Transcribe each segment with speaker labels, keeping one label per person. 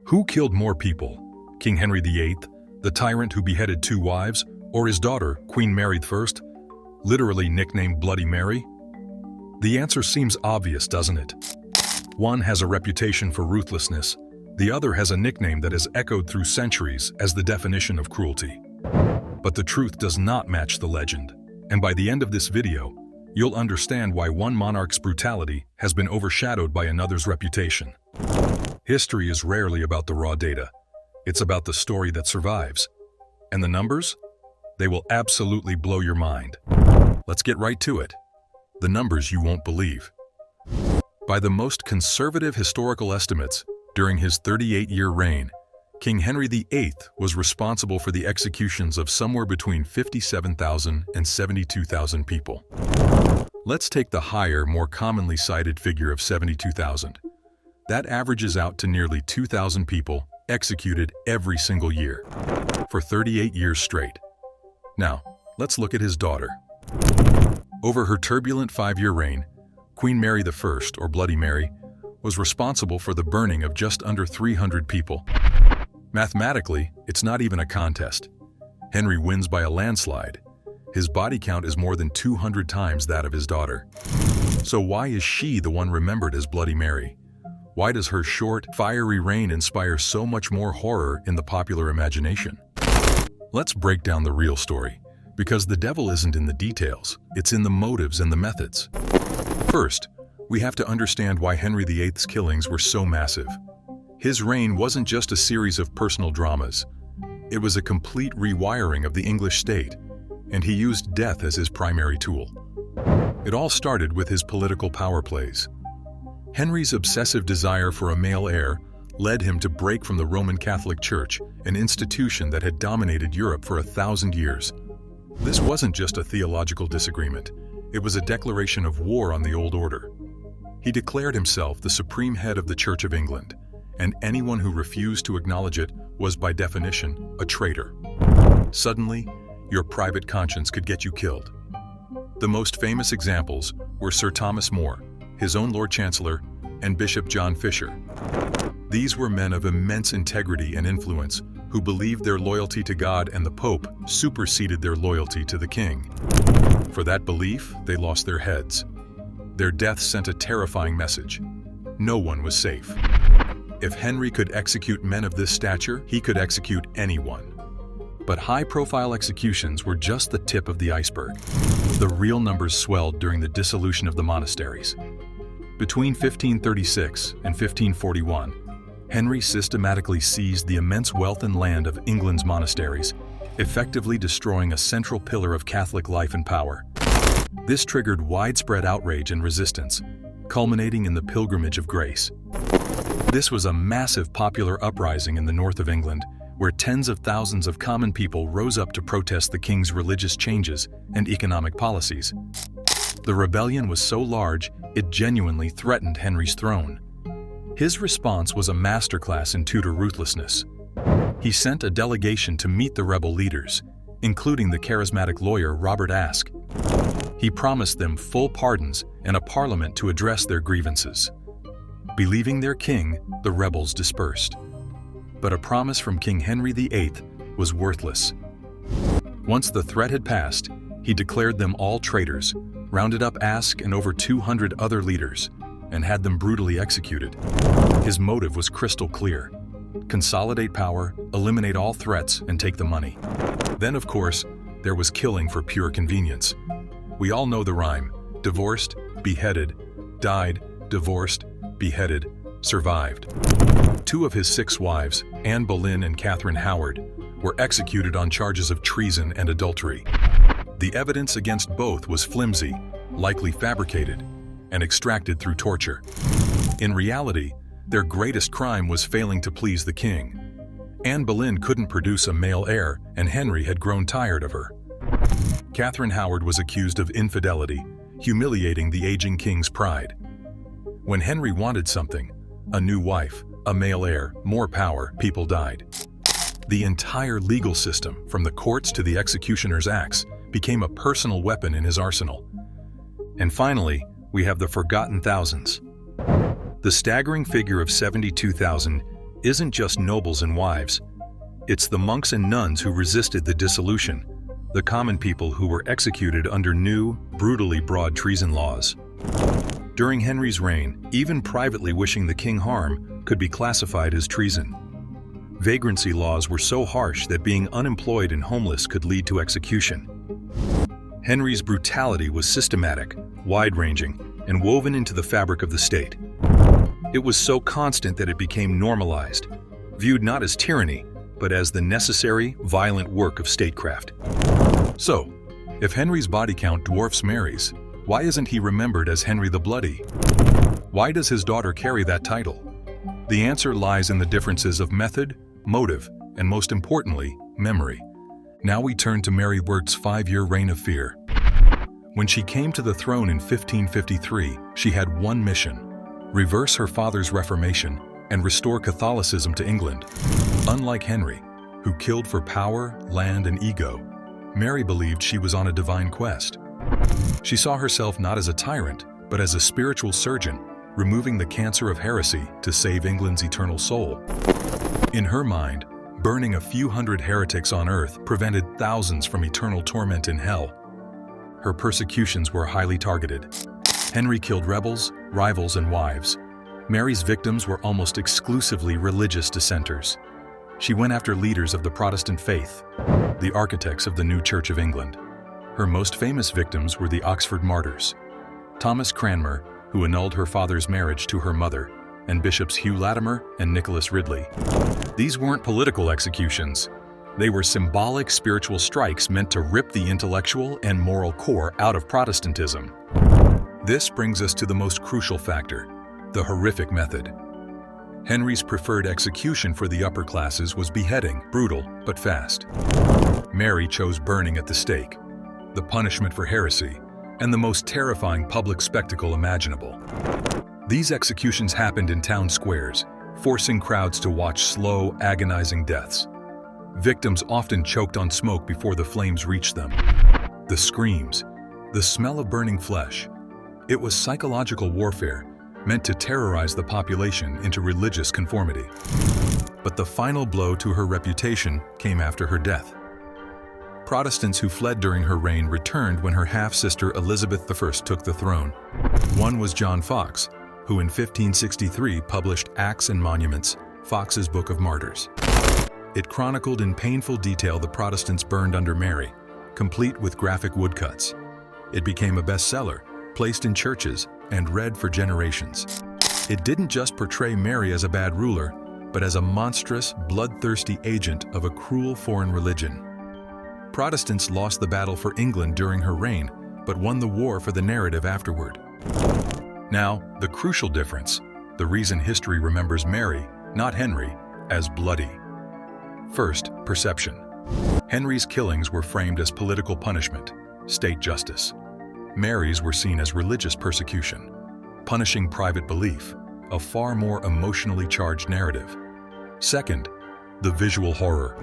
Speaker 1: Who killed more people? King Henry VIII, the tyrant who beheaded 2 wives, or his daughter, Queen Mary I, literally nicknamed Bloody Mary? The answer seems obvious, doesn't it? One has a reputation for ruthlessness, the other has a nickname that has echoed through centuries as the definition of cruelty. But the truth does not match the legend, and by the end of this video, you'll understand why one monarch's brutality has been overshadowed by another's reputation. History is rarely about the raw data. It's about the story that survives. And the numbers? They will absolutely blow your mind. Let's get right to it. The numbers you won't believe. By the most conservative historical estimates, during his 38-year reign, King Henry VIII was responsible for the executions of somewhere between 57,000 and 72,000 people. Let's take the higher, more commonly cited figure of 72,000. That averages out to nearly 2,000 people executed every single year, for 38 years straight. Now, let's look at his daughter. Over her turbulent 5-year reign, Queen Mary I, or Bloody Mary, was responsible for the burning of just under 300 people. Mathematically, it's not even a contest. Henry wins by a landslide. His body count is more than 200 times that of his daughter. So why is she the one remembered as Bloody Mary? Why does her short, fiery reign inspire so much more horror in the popular imagination? Let's break down the real story, because the devil isn't in the details, it's in the motives and the methods. First, we have to understand why Henry VIII's killings were so massive. His reign wasn't just a series of personal dramas. It was a complete rewiring of the English state, and he used death as his primary tool. It all started with his political power plays. Henry's obsessive desire for a male heir led him to break from the Roman Catholic Church, an institution that had dominated Europe for 1,000 years. This wasn't just a theological disagreement. It was a declaration of war on the old order. He declared himself the supreme head of the Church of England, and anyone who refused to acknowledge it was, by definition, a traitor. Suddenly, your private conscience could get you killed. The most famous examples were Sir Thomas More, his own Lord Chancellor, and Bishop John Fisher. These were men of immense integrity and influence who believed their loyalty to God and the Pope superseded their loyalty to the king. For that belief, they lost their heads. Their death sent a terrifying message. No one was safe. If Henry could execute men of this stature, he could execute anyone. But high-profile executions were just the tip of the iceberg. The real numbers swelled during the dissolution of the monasteries. Between 1536 and 1541, Henry systematically seized the immense wealth and land of England's monasteries, effectively destroying a central pillar of Catholic life and power. This triggered widespread outrage and resistance, culminating in the Pilgrimage of Grace. This was a massive popular uprising in the north of England, where tens of thousands of common people rose up to protest the king's religious changes and economic policies. The rebellion was so large, it genuinely threatened Henry's throne. His response was a masterclass in Tudor ruthlessness. He sent a delegation to meet the rebel leaders, including the charismatic lawyer Robert Aske. He promised them full pardons and a parliament to address their grievances. Believing their king, the rebels dispersed. But a promise from King Henry VIII was worthless. Once the threat had passed, he declared them all traitors, rounded up Aske and over 200 other leaders, and had them brutally executed. His motive was crystal clear: consolidate power, eliminate all threats, and take the money. Then, of course, there was killing for pure convenience. We all know the rhyme: divorced, beheaded, died, divorced, beheaded, survived. 2 of his 6 wives, Anne Boleyn and Catherine Howard, were executed on charges of treason and adultery. The evidence against both was flimsy, likely fabricated, and extracted through torture. In reality, their greatest crime was failing to please the king. Anne Boleyn couldn't produce a male heir, and Henry had grown tired of her. Catherine Howard was accused of infidelity, humiliating the aging king's pride. When Henry wanted something, a new wife, a male heir, more power, people died. The entire legal system, from the courts to the executioner's axe, became a personal weapon in his arsenal. And finally, we have the forgotten thousands. The staggering figure of 72,000 isn't just nobles and wives. It's the monks and nuns who resisted the dissolution, the common people who were executed under new, brutally broad treason laws. During Henry's reign, even privately wishing the king harm could be classified as treason. Vagrancy laws were so harsh that being unemployed and homeless could lead to execution. Henry's brutality was systematic, wide-ranging, and woven into the fabric of the state. It was so constant that it became normalized, viewed not as tyranny, but as the necessary, violent work of statecraft. So, if Henry's body count dwarfs Mary's, why isn't he remembered as Henry the Bloody? Why does his daughter carry that title? The answer lies in the differences of method, motive, and most importantly, memory. Now we turn to Mary Stuart's 5-year reign of fear. When she came to the throne in 1553, she had one mission: reverse her father's Reformation and restore Catholicism to England. Unlike Henry, who killed for power, land, and ego, Mary believed she was on a divine quest. She saw herself not as a tyrant, but as a spiritual surgeon, removing the cancer of heresy to save England's eternal soul. In her mind, burning a few hundred heretics on earth prevented thousands from eternal torment in hell. Her persecutions were highly targeted. Henry killed rebels, rivals, and wives. Mary's victims were almost exclusively religious dissenters. She went after leaders of the Protestant faith, the architects of the new Church of England. Her most famous victims were the Oxford martyrs: Thomas Cranmer, who annulled her father's marriage to her mother, and Bishops Hugh Latimer and Nicholas Ridley. These weren't political executions. They were symbolic spiritual strikes meant to rip the intellectual and moral core out of Protestantism. This brings us to the most crucial factor: the horrific method. Henry's preferred execution for the upper classes was beheading, brutal but fast. Mary chose burning at the stake, the punishment for heresy, and the most terrifying public spectacle imaginable. These executions happened in town squares, forcing crowds to watch slow, agonizing deaths. Victims often choked on smoke before the flames reached them. The screams, the smell of burning flesh. It was psychological warfare, meant to terrorize the population into religious conformity. But the final blow to her reputation came after her death. Protestants who fled during her reign returned when her half-sister Elizabeth I took the throne. One was John Foxe, who in 1563 published Acts and Monuments, Foxe's Book of Martyrs. It chronicled in painful detail the Protestants burned under Mary, complete with graphic woodcuts. It became a bestseller, placed in churches, and read for generations. It didn't just portray Mary as a bad ruler, but as a monstrous, bloodthirsty agent of a cruel foreign religion. Protestants lost the battle for England during her reign, but won the war for the narrative afterward. Now, the crucial difference, the reason history remembers Mary, not Henry, as bloody. First, perception. Henry's killings were framed as political punishment, state justice. Mary's were seen as religious persecution, punishing private belief, a far more emotionally charged narrative. Second, the visual horror.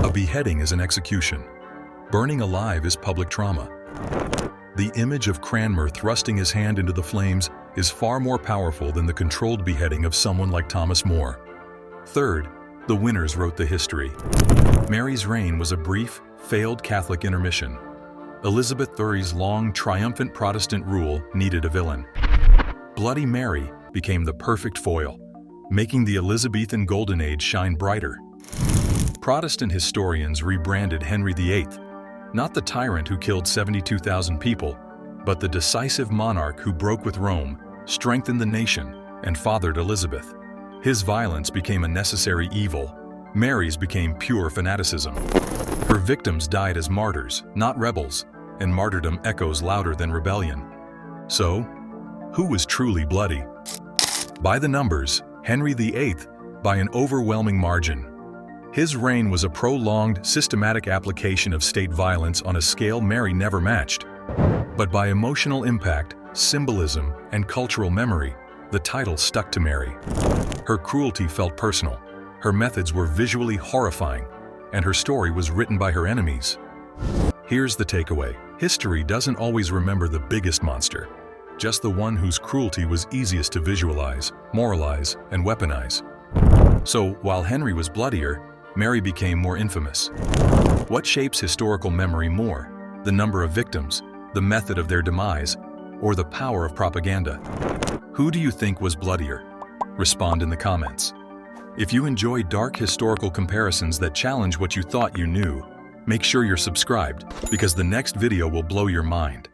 Speaker 1: A beheading is an execution. Burning alive is public trauma. The image of Cranmer thrusting his hand into the flames is far more powerful than the controlled beheading of someone like Thomas More. Third, the winners wrote the history. Mary's reign was a brief, failed Catholic intermission. Elizabeth I's long, triumphant Protestant rule needed a villain. Bloody Mary became the perfect foil, making the Elizabethan Golden Age shine brighter. Protestant historians rebranded Henry VIII, not the tyrant who killed 72,000 people, but the decisive monarch who broke with Rome, strengthened the nation, and fathered Elizabeth. His violence became a necessary evil. Mary's became pure fanaticism. Her victims died as martyrs, not rebels, and martyrdom echoes louder than rebellion. So, who was truly bloody? By the numbers, Henry VIII, by an overwhelming margin. His reign was a prolonged, systematic application of state violence on a scale Mary never matched. But by emotional impact, symbolism, and cultural memory, the title stuck to Mary. Her cruelty felt personal, her methods were visually horrifying, and her story was written by her enemies. Here's the takeaway. History doesn't always remember the biggest monster, just the one whose cruelty was easiest to visualize, moralize, and weaponize. So, while Henry was bloodier, Mary became more infamous. What shapes historical memory more? The number of victims, the method of their demise, or the power of propaganda? Who do you think was bloodier? Respond in the comments. If you enjoy dark historical comparisons that challenge what you thought you knew, make sure you're subscribed, because the next video will blow your mind.